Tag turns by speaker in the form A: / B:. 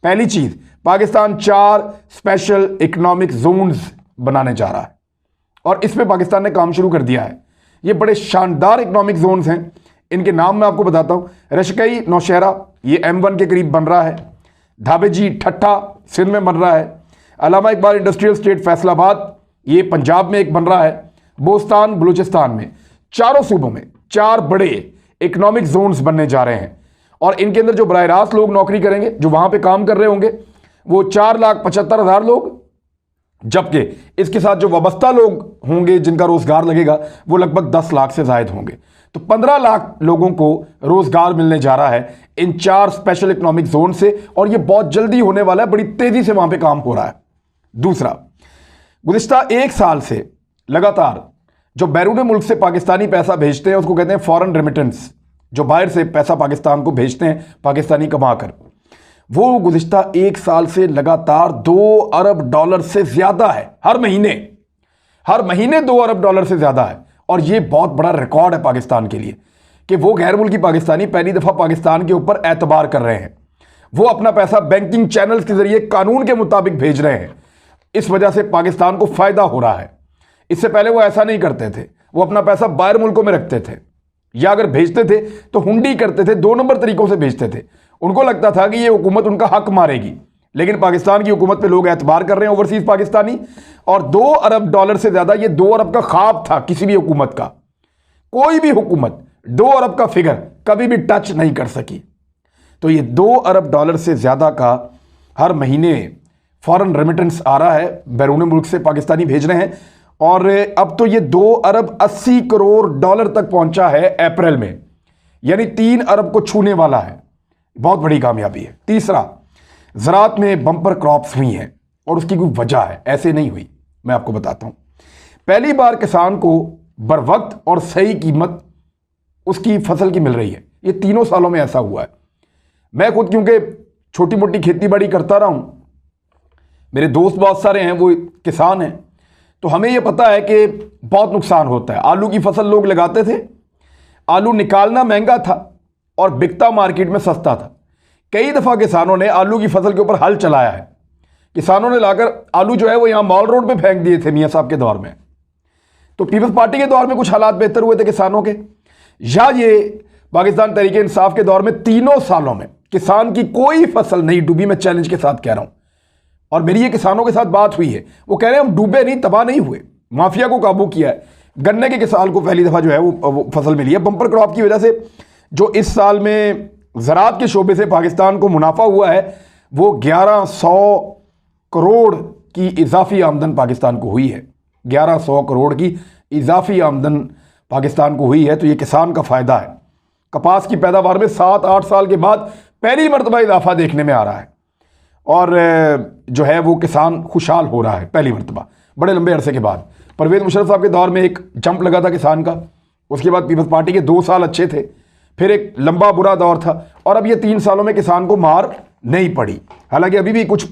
A: पहली चीज, Pakistan 4 special economic zones बनाने जा रहा है और इसमें पाकिस्तान ने काम शुरू कर दिया है। ये बड़े शानदार इकोनॉमिक जोन्स हैं। इनके नाम मैं आपको बताता हूं। रशकई नौशहरा ये M1 के करीब बन रहा है। धाबेजी ठट्ठा सिंध में बन रहा है। अल्लामा इकबाल इंडस्ट्रियल स्टेट फैसलाबाद ये पंजाब में एक बन रहा है। बोस्तान बलूचिस्तान में, चारों सूबों में 4 बड़े इकोनॉमिक जोन्स बनने जा रहे हैं और इनके अंदर जो बराह रास्त लोग नौकरी करेंगे, जो वहां पे काम कर रहे होंगे, वो 4,75,000 लोग, जबकि इसके साथ जो वाबस्ता लोग होंगे जिनका रोजगार लगेगा वो लगभग 10 लाख से ज्यादा होंगे। तो 15 लाख लोगों को रोजगार मिलने जा रहा है इन 4 स्पेशल इकोनॉमिक जोन से और ये बहुत जल्दी होने वाला है। बड़ी तेजी से वहां पे काम हो रहा है। दूसरा, गुज़िश्ता 1 साल से लगातार जो बैरून मुल्क से पाकिस्तानी पैसा भेजते हैं उसको कहते हैं फॉरेन रेमिटेंस, जो बाहर से पैसा पाकिस्तान को भेजते हैं पाकिस्तानी कमाकर, वो गुज़िश्ता 1 साल से लगातार $2 अरब से ज्यादा है। हर महीने $2 अरब से ज्यादा है और ये बहुत बड़ा रिकॉर्ड है पाकिस्तान के लिए कि वो गैर मुल्की पाकिस्तानी पहली दफा पाकिस्तान के ऊपर एतबार कर रहे हैं। वो अपना पैसा बैंकिंग चैनल्स के जरिए कानून के मुताबिक भेज रहे हैं। इस वजह से पाकिस्तान को फायदा हो रहा है। इससे पहले वो ऐसा नहीं करते थे। वो अपना पैसा बाहर मुल्कों में रखते थे या अगर भेजते थे तो हुंडी करते थे, 2 नंबर तरीकों से भेजते थे। उनको लगता था कि ये हुकूमत उनका हक मारेगी, लेकिन पाकिस्तान की हुकूमत पे लोग एतबार कर रहे हैं ओवरसीज पाकिस्तानी। और $2 अरब से ज्यादा, ये 2 अरब का ख्वाब था किसी भी हुकूमत का। कोई भी हुकूमत 2 अरब का फिगर कभी भी टच नहीं कर सकी। तो ये $2 अरब से ज्यादा का हर महीने फॉरेन रेमिटेंस आ रहा है, बैरून मुल्क से पाकिस्तानी भेज रहे हैं और अब तो ये $2 अरब 80 करोड़ तक पहुंचा है अप्रैल में, यानी 3 अरब को छूने वाला है। बहुत बड़ी कामयाबी है। तीसरा, ज़राअत में बम्पर क्रॉप्स हुई हैं और उसकी कोई वजह है, ऐसे नहीं हुई। मैं आपको बताता हूं। पहली बार किसान को बर वक्त और सही कीमत उसकी फसल की मिल रही है। ये 3 सालों में ऐसा हुआ है। मैं खुद क्योंकि छोटी मोटी खेती बाड़ी करता रहा हूं, मेरे दोस्त बहुत सारे हैं वो किसान हैं, तो हमें ये पता है कि बहुत नुकसान होता है। आलू की फसल लोग लगाते थे, आलू निकालना महंगा था और बिकता मार्केट में सस्ता था। कई दफ़ा किसानों ने आलू की फसल के ऊपर हल चलाया है। किसानों ने लाकर आलू जो है वो यहाँ मॉल रोड पे फेंक दिए थे मियाँ साहब के दौर में। तो पीपल्स पार्टी के दौर में कुछ हालात बेहतर हुए थे किसानों के, या ये पाकिस्तान तहरीक इंसाफ के दौर में 3 सालों में किसान की कोई फसल नहीं डूबी। मैं चैलेंज के साथ कह रहा हूं और मेरी ये किसानों के साथ बात हुई है, वो कह रहे हैं हम डूबे नहीं, तबाह नहीं हुए, माफिया को काबू किया है। गन्ने के किसान को पहली दफा जो है वो फसल मिली है। बम्पर क्रॉप की वजह से जो इस साल में ज़राअत के शोबे से पाकिस्तान को मुनाफा हुआ है वो 1100 करोड़ की इजाफी आमदन पाकिस्तान को हुई है। 1100 करोड़ की इजाफी आमदन पाकिस्तान को हुई है। तो ये किसान का फ़ायदा है। कपास की पैदावार में 7-8 साल के बाद पहली मरतबा इजाफा देखने में आ रहा है और जो है वो किसान खुशहाल हो रहा है पहली मरतबा बड़े लंबे अरसे के बाद। परवेज़ मुशर्रफ साहब के दौर में एक जंप लगा था किसान का, उसके बाद पीपल्स पार्टी के 2 साल अच्छे थे, फिर एक लंबा बुरा दौर था और अब ये 3 सालों में किसान को मार नहीं पड़ी। हालांकि अभी भी कुछ